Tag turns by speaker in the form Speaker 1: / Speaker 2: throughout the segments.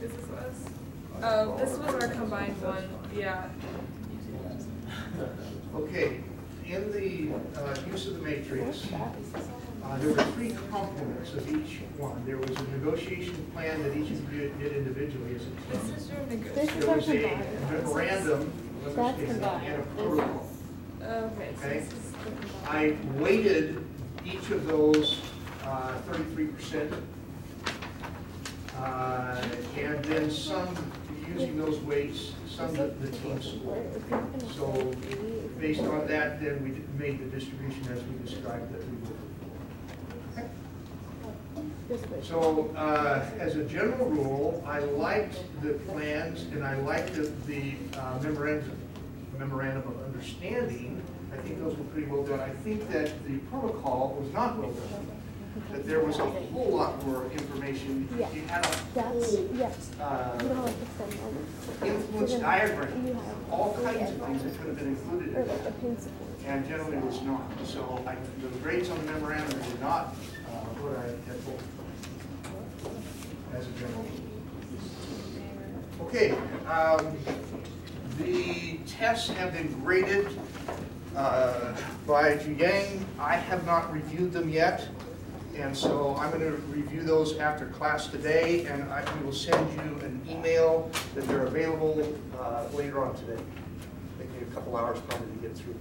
Speaker 1: Is this us? Oh, this was our combined one. Yeah.
Speaker 2: Okay, in the use of the matrix, there were three components of each one. There was a negotiation plan that each of you did individually as a team.
Speaker 1: This is your negotiation.
Speaker 2: There was a memorandum of understanding and a protocol.
Speaker 1: Okay. So
Speaker 2: Okay.
Speaker 1: this is the combined.
Speaker 2: I weighted each of those 33%, and then some, using those weights, some the team scored. So based on that, then we made the distribution as we described that we would. Okay. So as a general rule, I liked the plans and I liked the memorandum of understanding. I think those were pretty well done. I think that the protocol was not well done. That there was a whole lot more information.
Speaker 3: Yeah.
Speaker 2: You had a
Speaker 3: That's,
Speaker 2: whole
Speaker 3: yes. You don't like to send them.
Speaker 2: influence diagram,
Speaker 3: You have
Speaker 2: all kinds of things that could have been included
Speaker 3: or
Speaker 2: in
Speaker 3: like a
Speaker 2: that,
Speaker 3: principle.
Speaker 2: and generally was not. So the grades on the memorandum were not what I had hoped as a general rule. Okay, the tests have been graded by Yang. I have not reviewed them yet, and so I'm going to review those after class today, and I will send you an email that they're available later on today. Take me a couple hours probably to get through.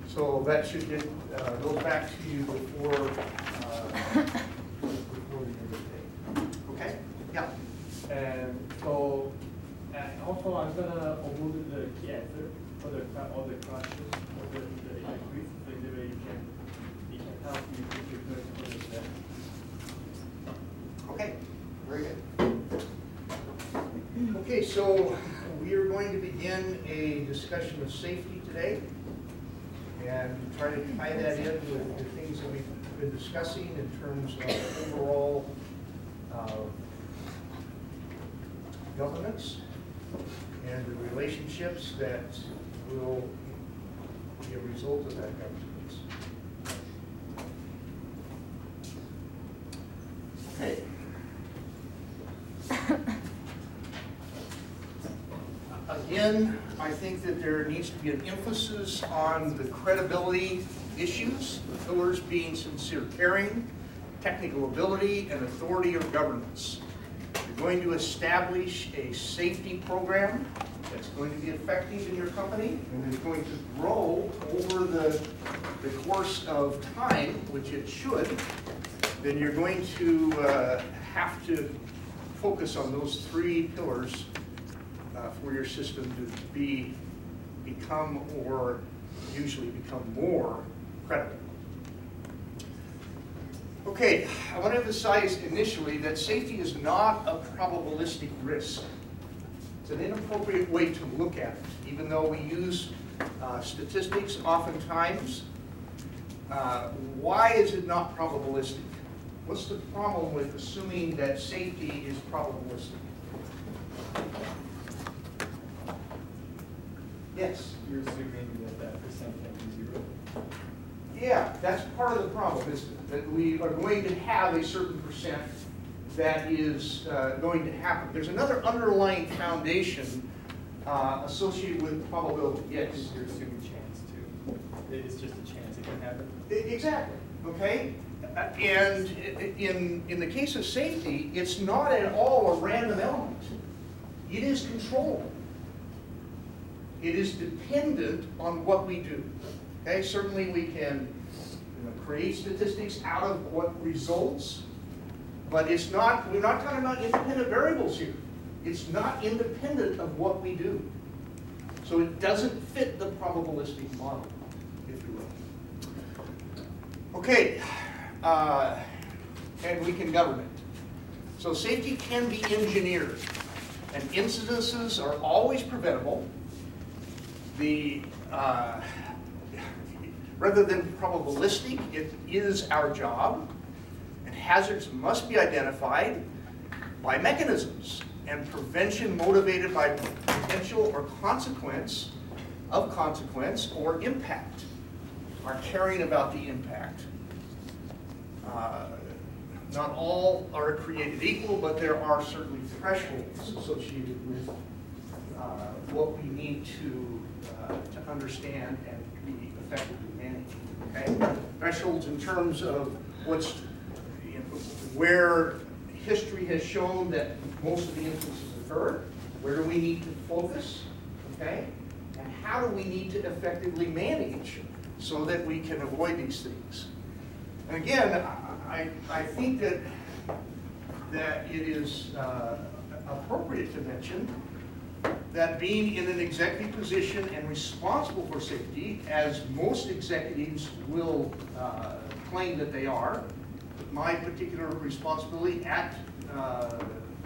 Speaker 2: So that should get those back to you before the end of the day. Okay? Yeah.
Speaker 4: And so, and also I'm gonna upload the key answer for all the classes for the quiz, so that way it can help you prepare for the test.
Speaker 2: Okay, very good. Okay, so we are going to begin a discussion of safety today and try to tie that in with the things that we've been discussing in terms of overall governance and the relationships that will be a result of that governance. Okay. Again, I think that there needs to be an emphasis on the credibility issues, the pillars being sincere caring, technical ability, and authority or governance. You're going to establish a safety program that's going to be effective in your company and is going to grow over the course of time, which it should. Then you're going to have to focus on those three pillars for your system to become or usually become more credible. Okay, I want to emphasize initially that safety is not a probabilistic risk. It's an inappropriate way to look at it, even though we use statistics oftentimes. Why is it not probabilistic? What's the problem with assuming that safety is probabilistic? Yes?
Speaker 4: You're assuming that percent can be zero.
Speaker 2: Yeah, that's part of the problem, isn't it? That we are going to have a certain percent that is going to happen. There's another underlying foundation associated with probability. Yes?
Speaker 4: You're assuming chance too. It's just a chance it can happen.
Speaker 2: Exactly, okay? And in the case of safety, it's not at all a random element. It is controlled. It is dependent on what we do. Okay, certainly we can create statistics out of what results, but it's not, we're not talking about independent variables here. It's not independent of what we do. So it doesn't fit the probabilistic model, if you will. Okay, and we can govern it. So safety can be engineered, and incidences are always preventable. Rather than probabilistic, it is our job, and hazards must be identified by mechanisms, and prevention motivated by potential or consequence or impact, are caring about the impact. not all are created equal, but there are certainly thresholds associated with what we need to understand and be effectively managed. Okay? Thresholds in terms of where history has shown that most of the instances occur, where do we need to focus, okay? And how do we need to effectively manage so that we can avoid these things? And again, I think that it is appropriate to mention that being in an executive position and responsible for safety, as most executives will claim that they are, my particular responsibility at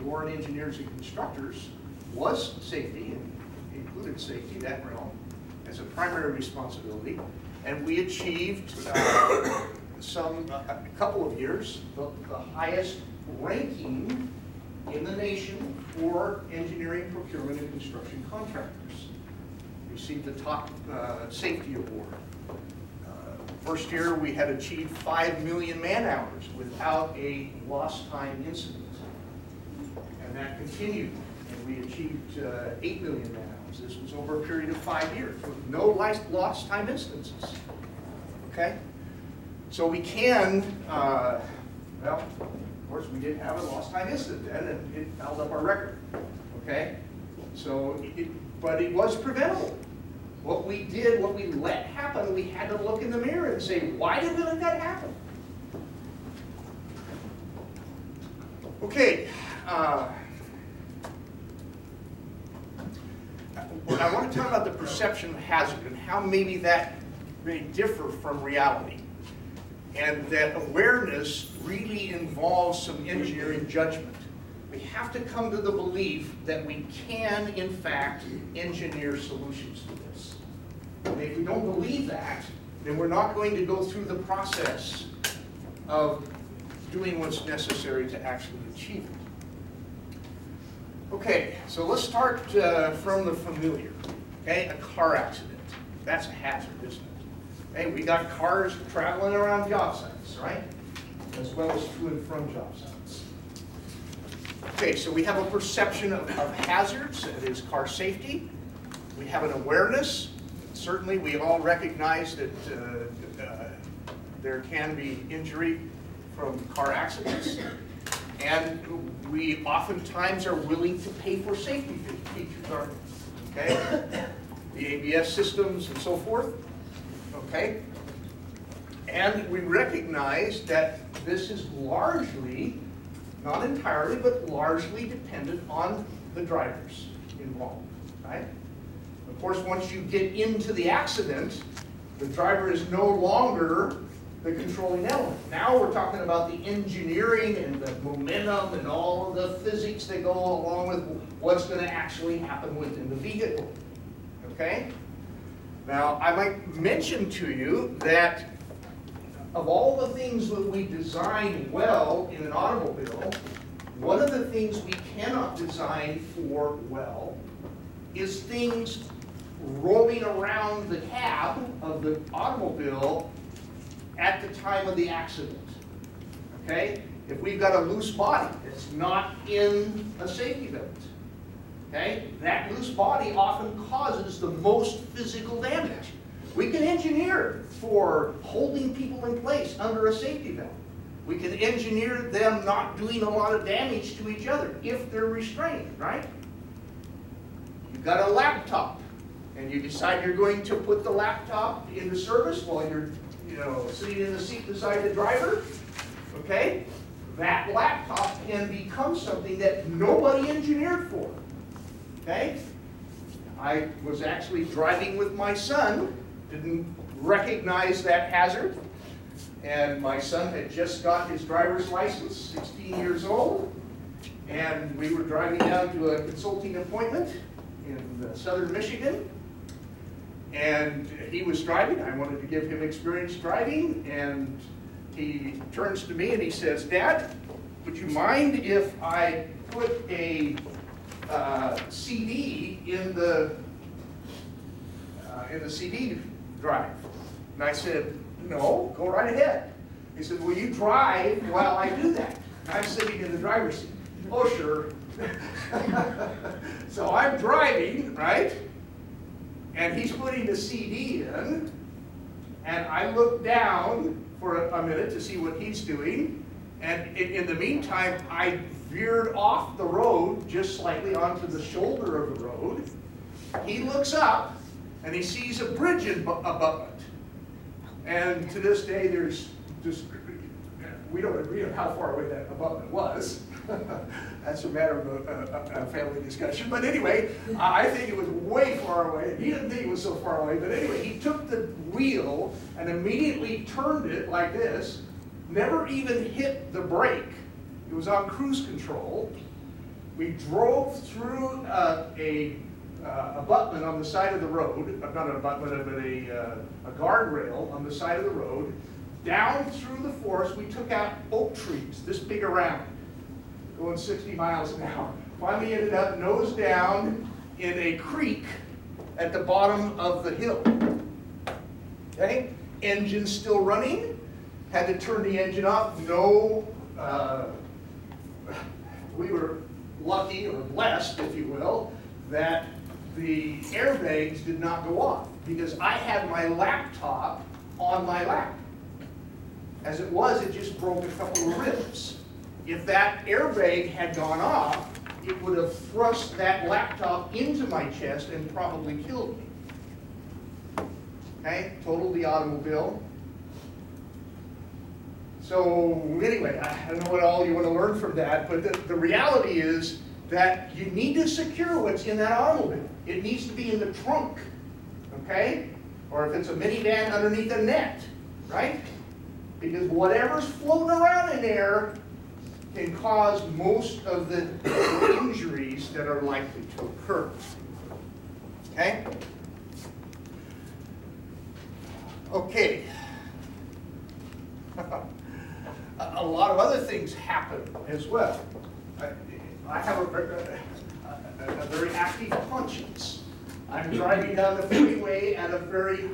Speaker 2: Warren Engineers and Constructors was safety, and included safety, that realm, as a primary responsibility. And we achieved a couple of years, the highest ranking in the nation for engineering, procurement, and construction contractors. Received the top safety award. First year, we had achieved 5 million man-hours without a lost time incident. And that continued, and we achieved 8 million man-hours. This was over a period of 5 years with no lost time instances. Okay? So we can, well, of course, we did have a lost time incident then, and it held up our record. Okay? So, but it was preventable. What we did, what we let happen, we had to look in the mirror and say, why did we let that happen? Okay. I want to talk about the perception of hazard and how maybe that may differ from reality. And that awareness really involves some engineering judgment. We have to come to the belief that we can, in fact, engineer solutions to this. And if we don't believe that, then we're not going to go through the process of doing what's necessary to actually achieve it. Okay, so let's start from the familiar. Okay, a car accident. That's a hazard, isn't it? Okay, we got cars traveling around job sites, right? As well as to and from job sites. Okay, so we have a perception of hazards, that is car safety. We have an awareness. Certainly, we all recognize that there can be injury from car accidents. And we oftentimes are willing to pay for safety features, aren't we? Okay? The ABS systems and so forth. Okay? And we recognize that this is largely, not entirely, but largely dependent on the drivers involved, right? Of course, once you get into the accident, the driver is no longer the controlling element. Now we're talking about the engineering and the momentum and all of the physics that go along with what's going to actually happen within the vehicle. Okay? Now, I might mention to you that of all the things that we design well in an automobile, one of the things we cannot design for well is things rolling around the cab of the automobile at the time of the accident. Okay? If we've got a loose body that's not in a safety belt, okay, that loose body often causes the most physical damage. We can engineer for holding people in place under a safety belt. We can engineer them not doing a lot of damage to each other if they're restrained, right? You've got a laptop, and you decide you're going to put the laptop into service while you're sitting in the seat beside the driver, okay? That laptop can become something that nobody engineered for, okay? I was actually driving with my son, didn't recognize that hazard, and my son had just got his driver's license, 16 years old, and we were driving down to a consulting appointment in southern Michigan. And he was driving. I wanted to give him experience driving, and he turns to me and he says, "Dad, would you mind if I put a CD in the CD drive?" And I said, "No, go right ahead." He said, will you drive while I do that? I'm sitting in the driver's seat. Oh, sure. So I'm driving, right? And he's putting the CD in, and I look down for a minute to see what he's doing, and in the meantime, I veered off the road just slightly onto the shoulder of the road. He looks up, and he sees a bridge above it. And to this day, we don't agree on how far away that abutment was. That's a matter of a family discussion. But anyway, I think it was way far away. He didn't think it was so far away. But anyway, he took the wheel and immediately turned it like this, never even hit the brake. It was on cruise control. We drove through a abutment on the side of the road, not an abutment, but a guardrail on the side of the road. Down through the forest, we took out oak trees, this big around, going 60 miles an hour. Finally ended up nose down in a creek at the bottom of the hill. Okay? Engine still running. Had to turn the engine off. No, we were lucky or blessed, if you will, that the airbags did not go off because I had my laptop on my lap. As it was, it just broke a couple of ribs. If that airbag had gone off, it would have thrust that laptop into my chest and probably killed me. Okay, totaled the automobile. So anyway, I don't know what all you want to learn from that, but the reality is that you need to secure what's in that automobile. It needs to be in the trunk, okay? Or if it's a minivan, underneath a net, right? Because whatever's floating around in there can cause most of the injuries that are likely to occur. Okay? Okay. A lot of other things happen as well. I have a very active conscience. I'm driving down the freeway at a very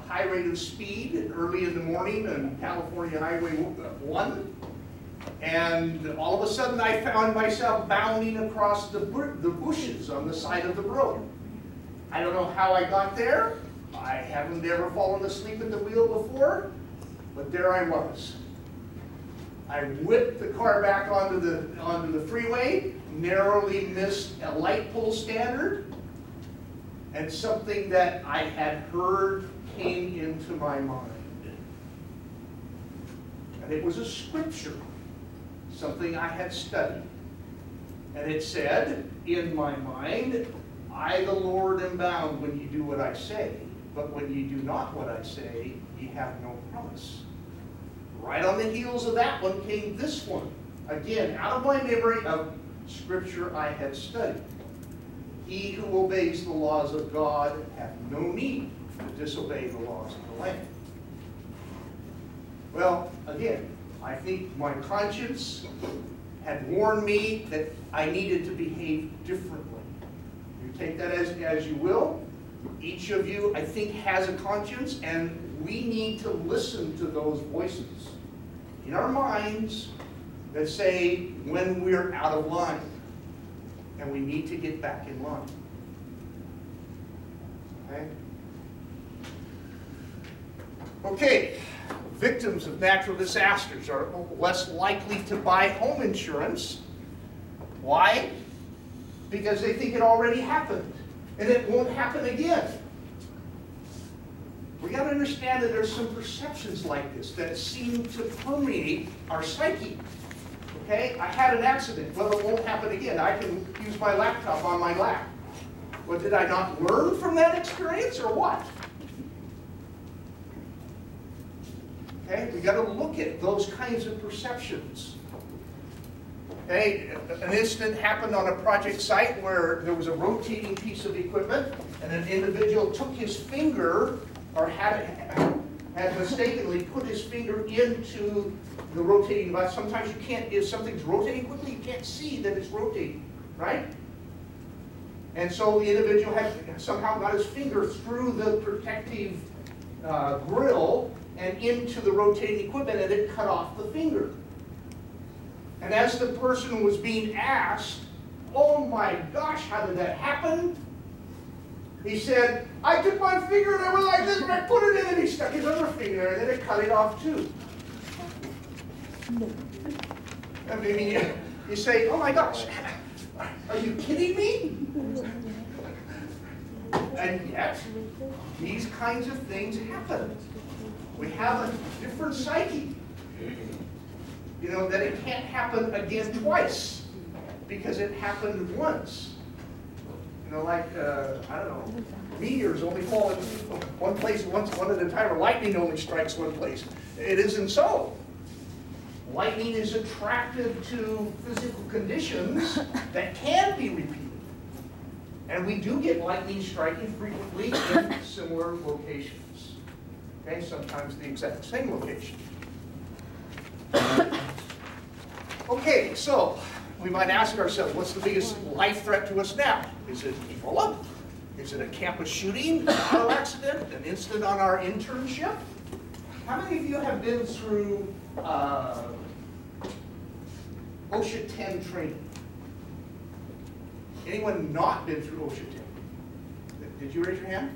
Speaker 2: high rate of speed early in the morning on California Highway 1. And all of a sudden I found myself bounding across the bushes on the side of the road. I don't know how I got there. I haven't ever fallen asleep at the wheel before, but there I was. I whipped the car back onto the freeway, narrowly missed a light pole standard, and something that I had heard came into my mind. And it was a scripture, something I had studied. And it said, in my mind, I, the Lord, am bound when you do what I say, but when you do not what I say, ye have no promise. Right on the heels of that one came this one. Again, out of my memory of scripture I had studied. He who obeys the laws of God hath no need to disobey the laws of the land. Well, again, I think my conscience had warned me that I needed to behave differently. You take that as you will. Each of you, I think, has a conscience, and we need to listen to those voices in our minds that say when we're out of line, and we need to get back in line. Okay? Okay, victims of natural disasters are less likely to buy home insurance. Why? Because they think it already happened, and it won't happen again. We got to understand that there's some perceptions like this that seem to permeate our psyche. Okay, I had an accident. Well, it won't happen again. I can use my laptop on my lap. Well, did I not learn from that experience or what? Okay, we got to look at those kinds of perceptions. Okay, an incident happened on a project site where there was a rotating piece of equipment, and an individual took his finger, or had mistakenly put his finger into the rotating device. Sometimes you can't, if something's rotating quickly, you can't see that it's rotating, right? And so the individual had somehow got his finger through the protective grill and into the rotating equipment, and it cut off the finger. And as the person was being asked, oh my gosh, how did that happen? He said, I took my finger and I went like this, and I put it in, and he stuck his other finger, and then it cut it off too. I mean, you say, oh my gosh, are you kidding me? And yet, these kinds of things happen. We have a different psyche. You know, that it can't happen again twice because it happened once. You know, like, I don't know, meteors only fall in one place once, one at a time, or lightning only strikes one place. It isn't so. Lightning is attracted to physical conditions that can be repeated. And we do get lightning striking frequently in similar locations. Okay, sometimes the exact same location. Okay, so we might ask ourselves, what's the biggest life threat to us now? Is it Ebola? Is it a campus shooting, an auto accident, an incident on our internship? How many of you have been through OSHA 10 training? Anyone not been through OSHA 10? Did you raise your hand?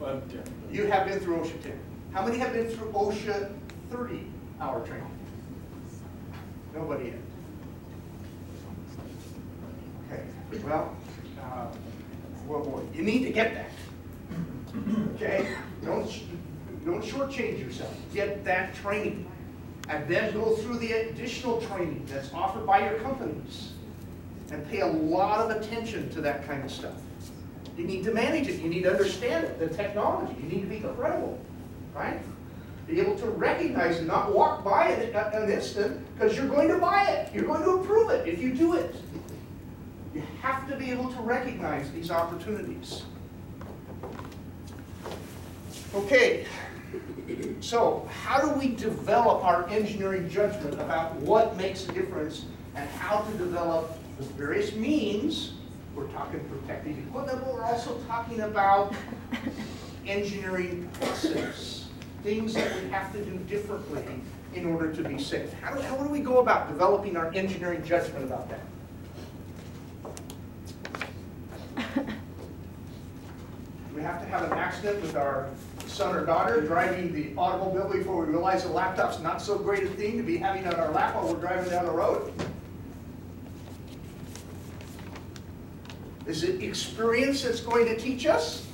Speaker 4: Yeah.
Speaker 2: You have been through OSHA 10. How many have been through OSHA 30-hour training? Nobody yet. Okay, well, you need to get that. Okay, don't shortchange yourself. Get that training, and then go through the additional training that's offered by your companies, and pay a lot of attention to that kind of stuff. You need to manage it. You need to understand it, the technology. You need to be credible, right? Be able to recognize and not walk by it an instant, because you're going to buy it. You're going to approve it if you do it. You have to be able to recognize these opportunities. Okay, so how do we develop our engineering judgment about what makes a difference and how to develop the various means? We're talking protective equipment, but we're also talking about engineering process, things that we have to do differently in order to be safe. How do we go about developing our engineering judgment about that? We have to have an accident with our son or daughter driving the automobile before we realize the laptop's not so great a thing to be having on our lap while we're driving down the road? Is it experience that's going to teach us?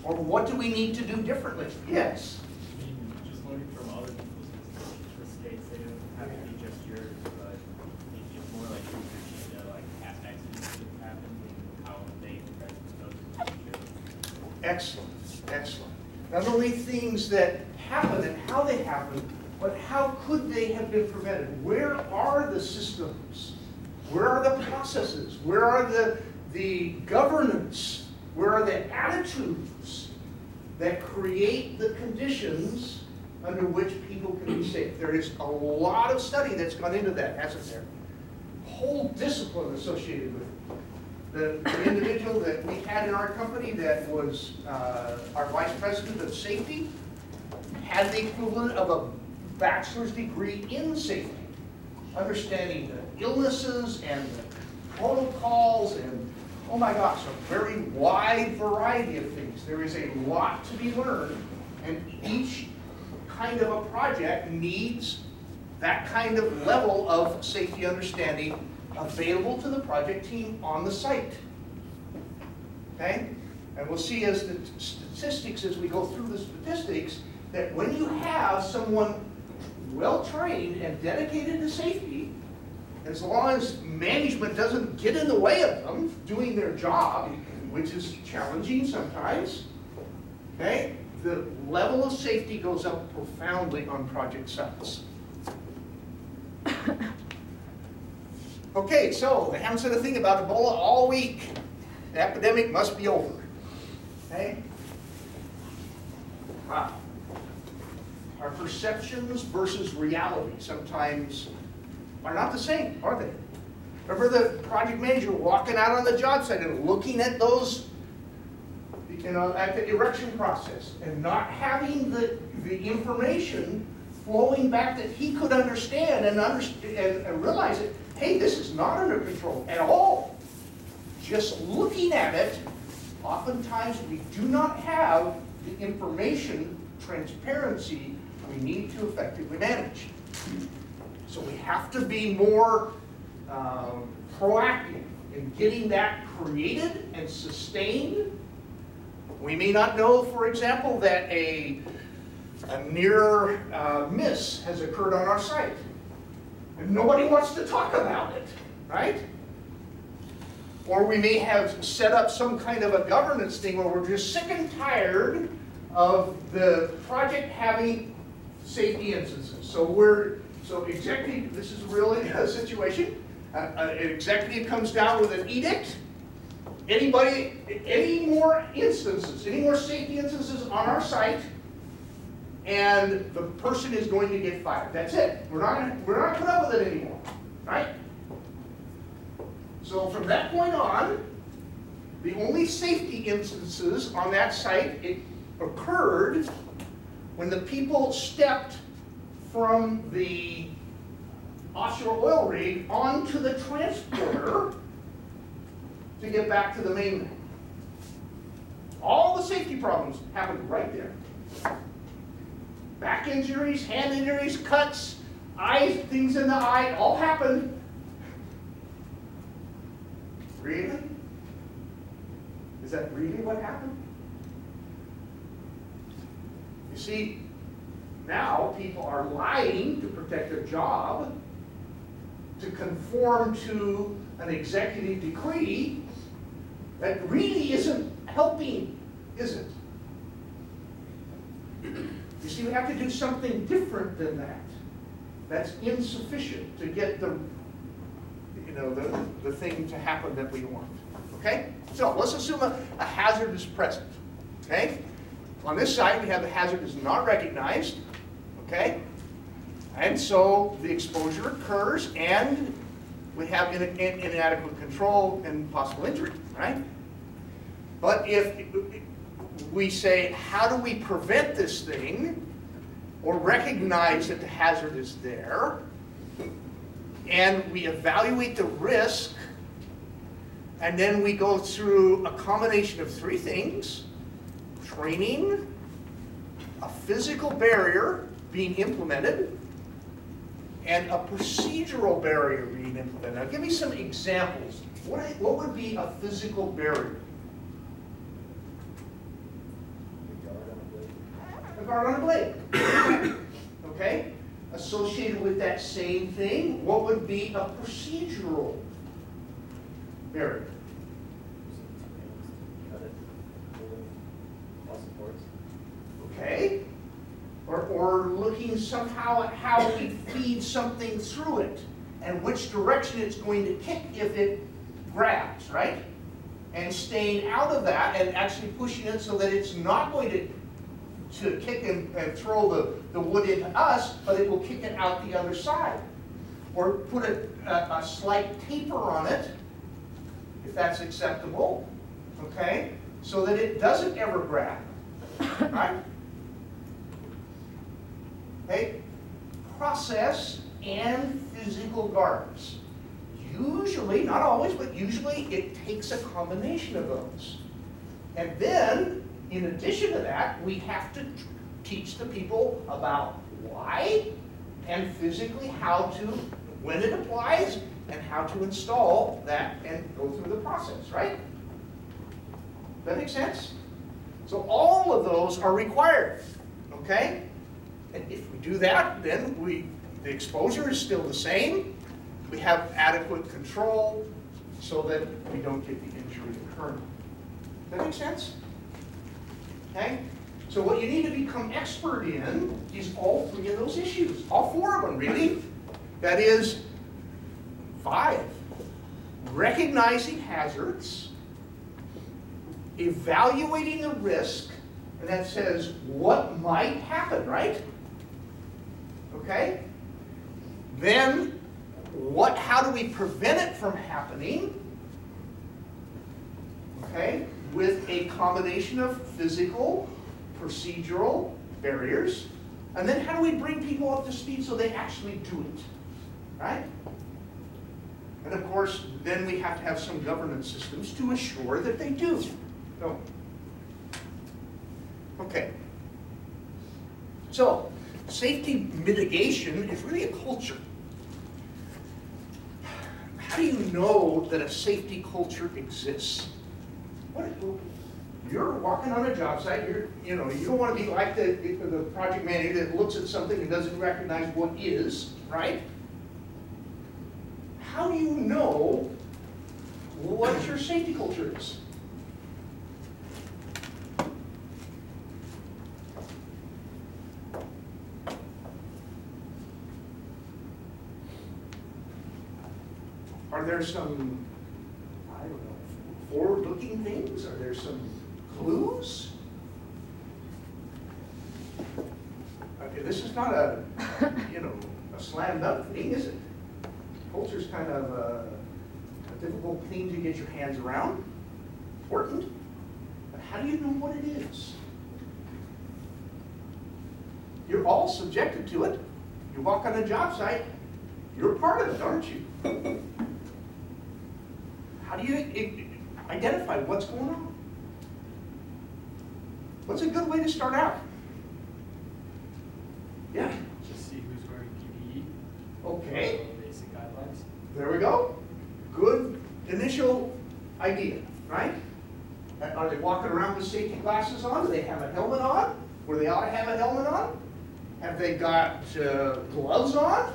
Speaker 2: Or what do we need to do differently? Yes.
Speaker 5: I mean, just learning from other people's mistakes. They don't have to be just yours, but it's more like researching the past accidents that happened and how they prevent those.
Speaker 2: Excellent, excellent. Not only things that happen and how they happen, but how could they have been prevented? Where are the systems? Where are the processes? Where are the governance? Where are the attitudes that create the conditions under which people can be safe? There is a lot of study that's gone into that, hasn't there? Whole discipline associated with it. The individual that we had in our company that was our vice president of safety had the equivalent of a bachelor's degree in safety, understanding the illnesses and the protocols and, oh my gosh, a very wide variety of things. There is a lot to be learned, and each kind of a project needs that kind of level of safety understanding available to the project team on the site. Okay? And we'll see as the statistics, as we go through the statistics, that when you have someone well-trained and dedicated to safety, as long as management doesn't get in the way of them doing their job, which is challenging sometimes, okay, the level of safety goes up profoundly on project sites. Okay, so they haven't said a thing about Ebola all week. The epidemic must be over. Okay? Wow. Our perceptions versus reality sometimes are not the same, are they? Remember the project manager walking out on the job site and looking at those at the erection process, and not having the information flowing back that he could understand and realize it, hey, this is not under control at all. Just looking at it, oftentimes we do not have the information transparency we need to effectively manage. So we have to be more proactive in getting that created and sustained. We may not know, for example, that a near miss has occurred on our site. And nobody wants to talk about it, right? Or we may have set up some kind of a governance thing where we're just sick and tired of the project having safety instances. So executive, this is really a situation. An executive comes down with an edict. Any more instances, any more safety instances on our site, and the person is going to get fired. That's it. We're not going to put up with it anymore, right? So from that point on, the only safety instances on that site occurred when the people stepped from the offshore oil rig onto the transporter to get back to the mainland. All the safety problems happened right there. Back injuries, hand injuries, cuts, eyes, things in the eye, all happened. Really? Is that really what happened? You see, now people are lying to protect their job, to conform to an executive decree that really isn't helping, is it? You see, we have to do something different than that. That's insufficient to get the thing to happen that we want. Okay? So let's assume a hazard is present. Okay? On this side, we have the hazard is not recognized. Okay? And so the exposure occurs, and we have inadequate control and possible injury, right? But if we say, how do we prevent this thing, or recognize that the hazard is there, and we evaluate the risk, and then we go through a combination of three things: training, a physical barrier being implemented, and a procedural barrier being implemented. Now give me some examples. What would be a physical barrier? A guard on a blade. Okay? Associated with that same thing, what would be a procedural barrier? Okay? Or looking somehow at how we feed something through it and which direction it's going to kick if it grabs, right? And staying out of that and actually pushing it so that it's not going to kick and throw the wood into us, but it will kick it out the other side. Or put a slight taper on it, if that's acceptable, okay? So that it doesn't ever grab, right? Okay? Process and physical guards. Usually, not always, but usually it takes a combination of those. And then, in addition to that, we have to teach the people about why and physically how to, when it applies, and how to install that and go through the process, right? That make sense? So all of those are required, okay? And if we do that, then the exposure is still the same. We have adequate control so that we don't get the injury occurring. That make sense? Okay? So what you need to become expert in is all three of those issues. All four of them, really. That is 5. Recognizing hazards, evaluating the risk, and that says what might happen, right? Okay? Then, how do we prevent it from happening? Okay? with a combination of physical, procedural barriers, and then how do we bring people up to speed so they actually do it, right? And of course, then we have to have some governance systems to assure that they do. So, okay. So, safety mitigation is really a culture. How do you know that a safety culture exists? You're walking on a job site, you don't want to be like the project manager that looks at something and doesn't recognize what is, right? How do you know what your safety culture is? Are there some, I don't know, forward-looking things? Are there some clues? Okay, this is not a, a slam dunk thing, is it? Culture's kind of a difficult thing to get your hands around. Important. But how do you know what it is? You're all subjected to it. You walk on a job site, you're part of it, aren't you? How do you identify what's going on? What's a good way to start out? Yeah?
Speaker 4: Just see who's wearing PPE.
Speaker 2: Okay.
Speaker 4: Follow basic guidelines.
Speaker 2: There we go. Good initial idea, right? Are they walking around with safety glasses on? Do they have a helmet on? Where they ought to have a helmet on? Have they got gloves on?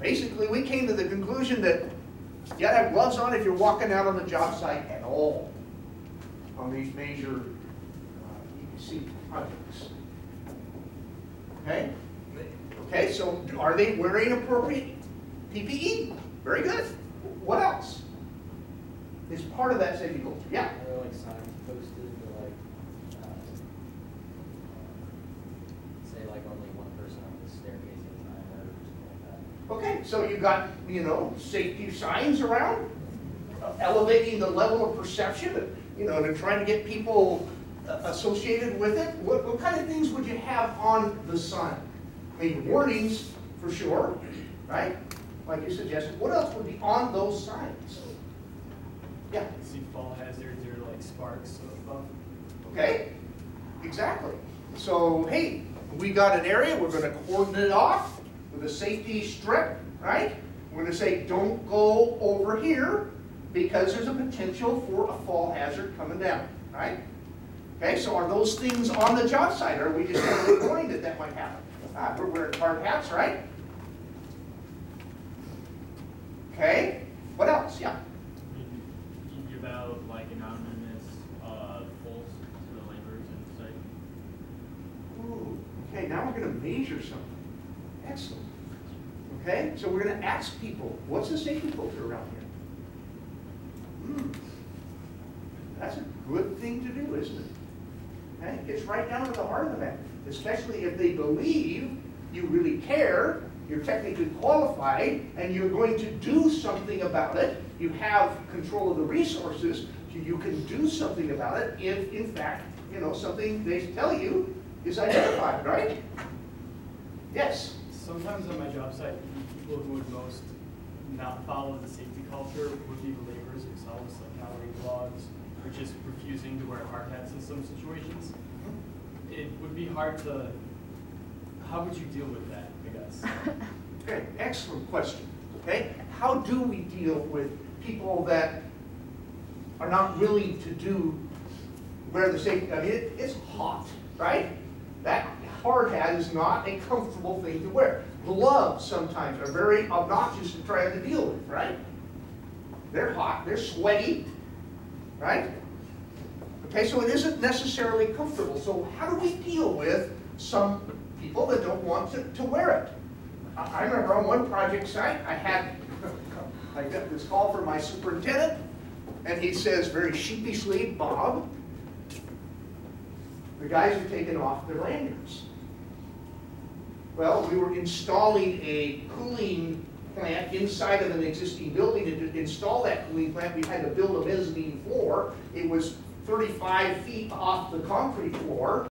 Speaker 2: Basically, we came to the conclusion that you gotta have gloves on if you're walking out on the job site at all on these major EPC projects. Okay? Okay, so are they wearing appropriate PPE? Very good. What else is part of that safety culture? Yeah?
Speaker 6: Are there like signs posted to like, say like only one person on the staircase at a time or something like that?
Speaker 2: Okay, so you got, safety signs around, elevating the level of perception, to trying to get people associated with it. What kind of things would you have on the sign? I mean, warnings for sure, right? Like you suggested. What else would be on those signs? Yeah.
Speaker 4: See fall hazards or like sparks above.
Speaker 2: Okay, exactly. So, hey, we got an area, we're going to cordon it off with a safety strip, right? We're going to say, don't go over here because there's a potential for a fall hazard coming down, right? Okay, so are those things on the job site, or are we just kind of warning that might happen? We're wearing hard hats, right? Okay, what else? Yeah.
Speaker 5: You give out like anonymous polls to the laborers in the site.
Speaker 2: Ooh, okay, now we're going to measure something. Excellent. Okay, so we're going to ask people, what's the safety culture around here? That's a good thing to do, isn't it? Okay, it gets right down to the heart of the matter, especially if they believe you really care, you're technically qualified, and you're going to do something about it. You have control of the resources, so you can do something about it if, in fact, something they tell you is identified, right? Yes?
Speaker 4: Sometimes on my job site, people who would most not follow the safety culture would be the laborers themselves, like not wearing gloves, or just refusing to wear hard hats in some situations. It would be hard to, how would you deal with that, I guess?
Speaker 2: Okay, excellent question. Okay, how do we deal with people that are not willing to wear the safety? I mean, it's hot, right? That hard hat is not a comfortable thing to wear. Gloves sometimes are very obnoxious to try to deal with, right? They're hot, they're sweaty, right? Okay, so it isn't necessarily comfortable. So how do we deal with some people that don't want to wear it? I remember on one project site, I got this call from my superintendent, and he says very sheepishly, Bob, the guys are taking off their lanyards. Well, we were installing a cooling plant inside of an existing building. To install that cooling plant, we had to build a mezzanine floor. It was 35 feet off the concrete floor.